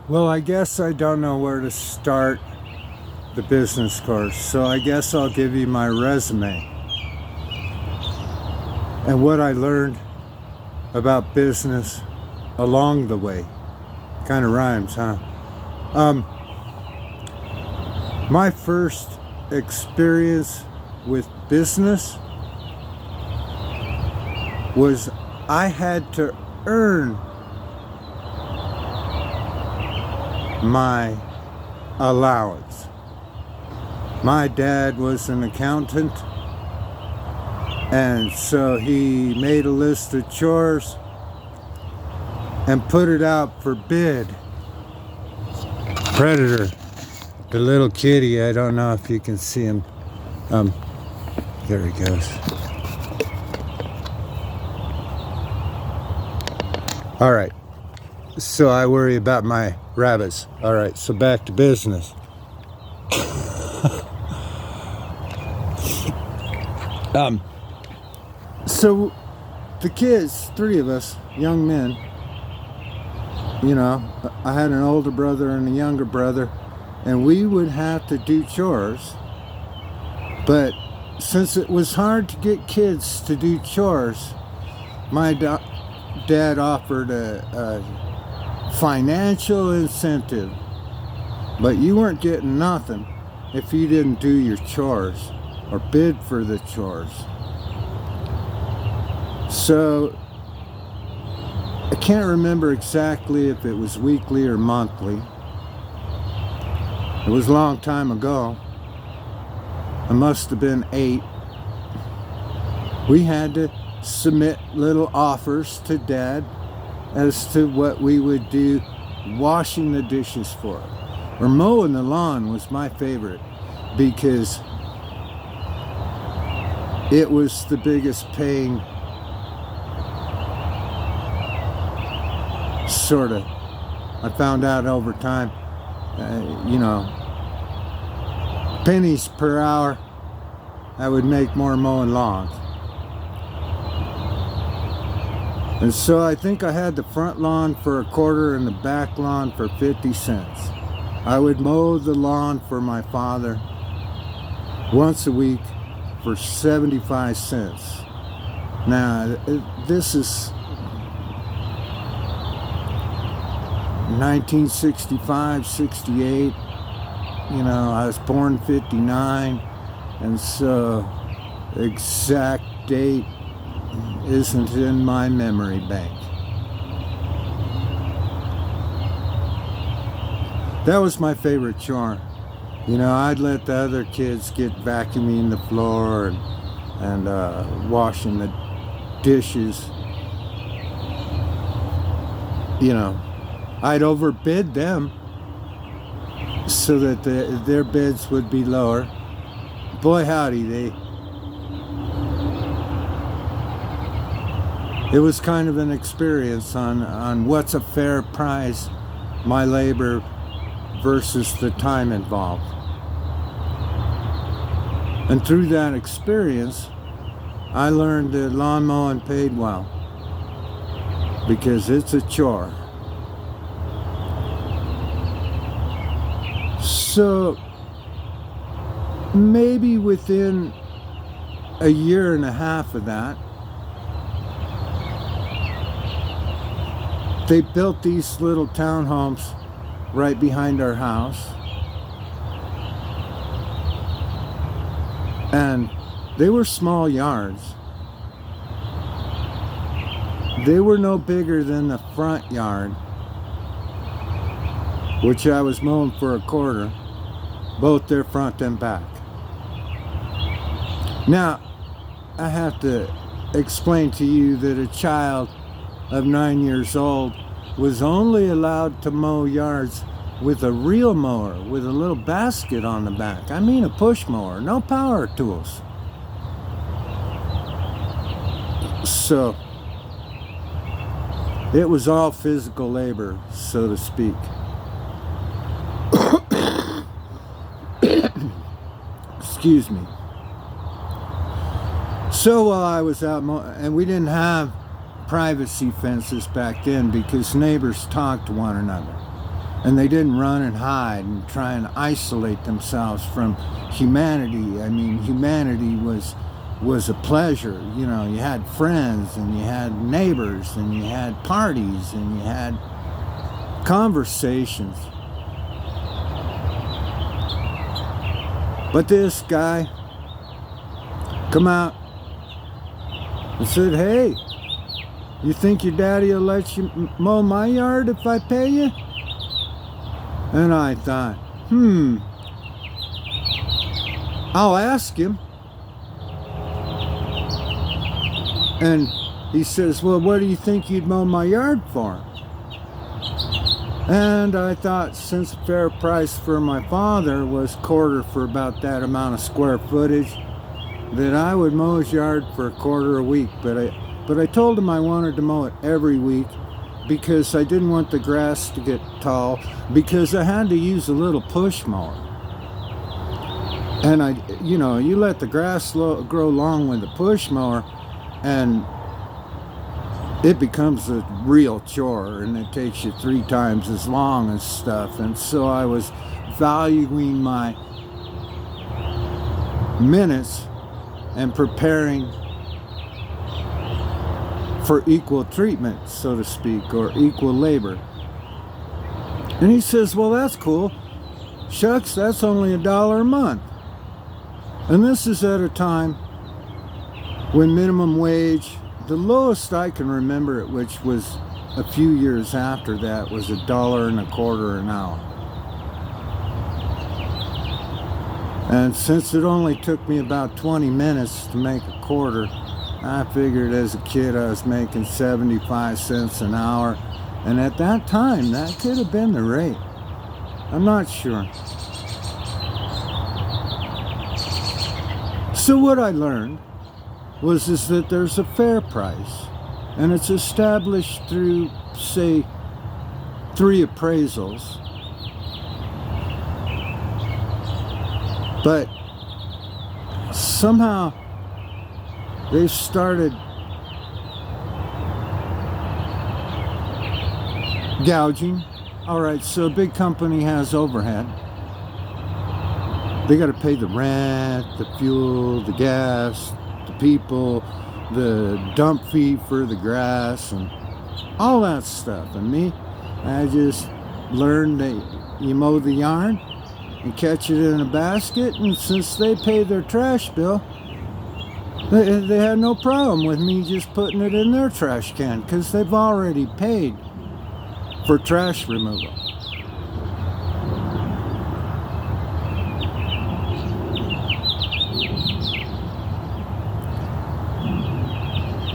Well, I guess I don't know where to start the business course, so I guess I'll give you my resume and what I learned about business along the way. Kind of rhymes, huh? My first experience with business was I had to earn my allowance. My dad was an accountant, and so he made a list of chores and put it out for bid. Predator, the little kitty, I don't know if you can see him. There he goes. All right, so I worry about my rabbits. All right, so back to business. So the kids, three of us, young men, you know, I had an older brother and a younger brother, and we would have to do chores. But since it was hard to get kids to do chores, my dad offered a financial incentive, but you weren't getting nothing if you didn't do your chores or bid for the chores. So I can't remember exactly if it was weekly or monthly. It was a long time ago. I must have been 8. We had to submit little offers to Dad as to what we would do washing the dishes for. Or mowing the lawn was my favorite because it was the biggest paying, sort of. I found out over time, pennies per hour, I would make more mowing lawns. And so I think I had the front lawn for $0.25 and the back lawn for 50 cents. I would mow the lawn for my father once a week for 75 cents. Now, this is 1965, 68. I was born 59, and so exact date isn't in my memory bank. That was my favorite chore. I'd let the other kids get vacuuming the floor and washing the dishes. I'd overbid them so that their bids would be lower. Boy howdy, it was kind of an experience on what's a fair price, my labor versus the time involved. And through that experience, I learned that lawn mowing paid well because it's a chore. So maybe within a year and a half of that, they built these little townhomes right behind our house. And they were small yards. They were no bigger than the front yard, which I was mowing for $0.25, both their front and back. Now, I have to explain to you that a child of 9 years old was only allowed to mow yards with a real mower with a little basket on the back. I mean a push mower, no power tools. So it was all physical labor, so to speak. Excuse me. So while I was out and we didn't have privacy fences back then because neighbors talked to one another. And they didn't run and hide and try and isolate themselves from humanity. I mean, humanity was a pleasure. You know, you had friends and you had neighbors and you had parties and you had conversations. But this guy come out and said, "Hey, you think your daddy will let you mow my yard if I pay you?" And I thought, I'll ask him. And he says, "Well, what do you think you'd mow my yard for?" And I thought, since the fair price for my father was quarter for about that amount of square footage, that I would mow his yard for a quarter a week. But I told him I wanted to mow it every week because I didn't want the grass to get tall, because I had to use a little push mower. And you let the grass grow long with the push mower, and it becomes a real chore, and it takes you 3 times as long and stuff. And so I was valuing my minutes and preparing for equal treatment, so to speak, or equal labor. And he says, "Well, that's cool. Shucks, that's only $1 a month." And this is at a time when minimum wage, the lowest I can remember it, which was a few years after that, was $1.25 an hour. And since it only took me about 20 minutes to make a quarter, I figured as a kid I was making 75 cents an hour. And at that time, that could have been the rate. I'm not sure. So what I learned was that there's a fair price, and it's established through, say, 3 appraisals. But somehow they've started gouging. All right, so a big company has overhead. They got to pay the rent, the fuel, the gas, the people, the dump fee for the grass, and all that stuff. And me, I just learned that you mow the yard and catch it in a basket, and since they pay their trash bill, they had no problem with me just putting it in their trash can, because they've already paid for trash removal.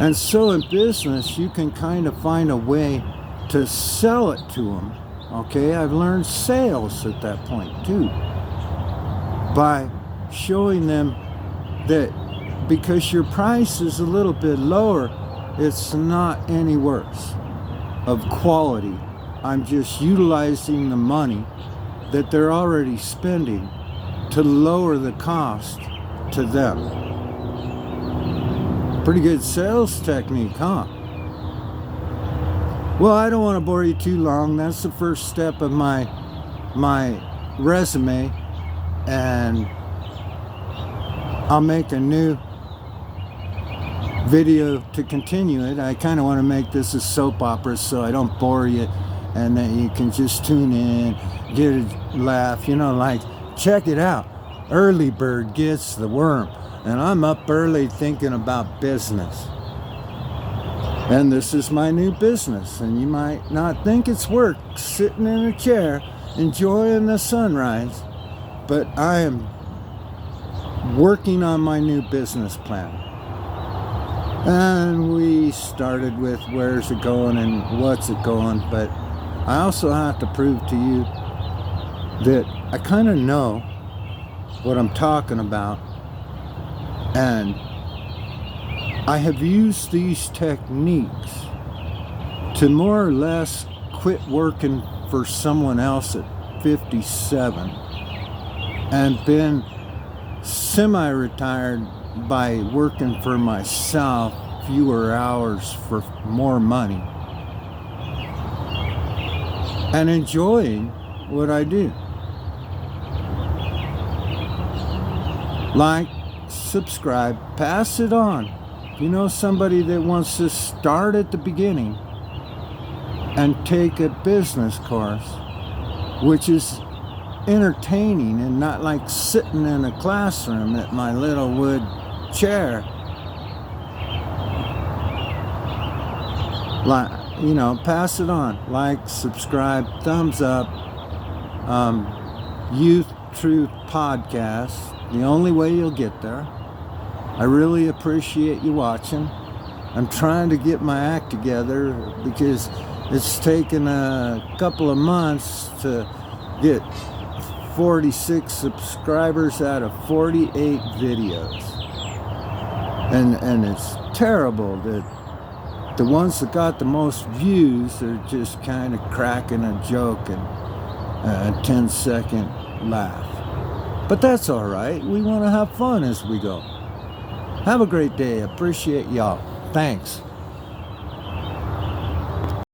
And so in business, you can kind of find a way to sell it to them. Okay, I've learned sales at that point too, by showing them that because your price is a little bit lower, it's not any worse of quality. I'm just utilizing the money that they're already spending to lower the cost to them. Pretty good sales technique, huh? Well, I don't want to bore you too long. That's the first step of my resume, and I'll make a new video to continue it. I kind of want to make this a soap opera so I don't bore you, and that you can just tune in, get a laugh, like, check it out. Early bird gets the worm. And I'm up early thinking about business. And this is my new business. And you might not think it's work, sitting in a chair, enjoying the sunrise. But I am working on my new business plan. And we started with where's it going and what's it going. But I also have to prove to you that I kind of know what I'm talking about. And I have used these techniques to more or less quit working for someone else at 57 and been semi-retired by working for myself fewer hours for more money. and enjoying what I do. Like, subscribe, pass it on. If you know somebody that wants to start at the beginning and take a business course, which is entertaining and not like sitting in a classroom at my little wood chair, like, pass it on. Like, subscribe, thumbs up. Youth Truth Podcast, the only way you'll get there. I really appreciate you watching. I'm trying to get my act together because it's taken a couple of months to get 46 subscribers out of 48 videos. And it's terrible that the ones that got the most views are just kind of cracking a joke and a 10-second laugh. But that's all right. We want to have fun as we go. Have a great day. Appreciate y'all. Thanks.